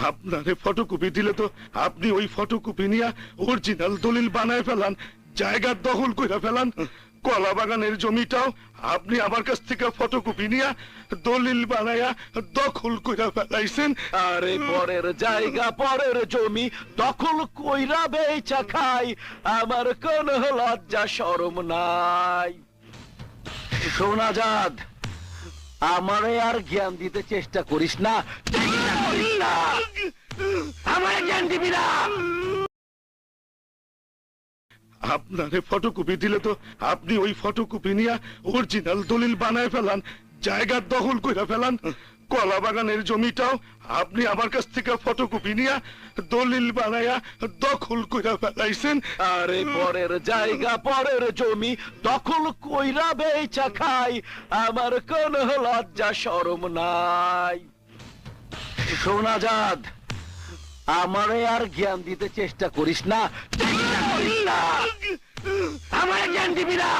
আপনারে ফটোকপি দিলে তো আপনি ওই ফটোকপি নিয়ে অরিজিনাল দলিল বানায় ফেলান, জায়গার দখল কইরা ফেলান। কলা বাগানের জমিটাও আপনি আমার কাছ থেকে ফটোকপি নিয়ে দলিল বানায়া দখল কইরা ফেলাইছেন। আরে পরের জায়গা পরের জমি দখল কইরা বেচা খাই, আমার কোন লজ্জা শরম নাই। সোনাজাদ, আমারে আর জ্ঞান দিতে চেষ্টা করিস না, আমারে জ্ঞান দিবি না। আপনারে ফটোকপি দিলে তো আপনি ওই ফটোকপি নিয়ে অরিজিনাল দলিল বানায় ফেলান, জায়গার দখল কইরা ফেলান। কলা বাগানের জমিটাও আপনি আমার কাছ থেকে ফটোকপি নিয়ে দলিল বানায়া দখল কইরা ফেলাইছেন। আরে পরের জায়গা পরের জমি দখল কইরা বেচা খাই, আমার কোন লজ্জা শরম নাই। সোনাজাদ, আমারে আর জ্ঞান দিতে চেষ্টা করিস না, আমারে জ্ঞান দিবি না।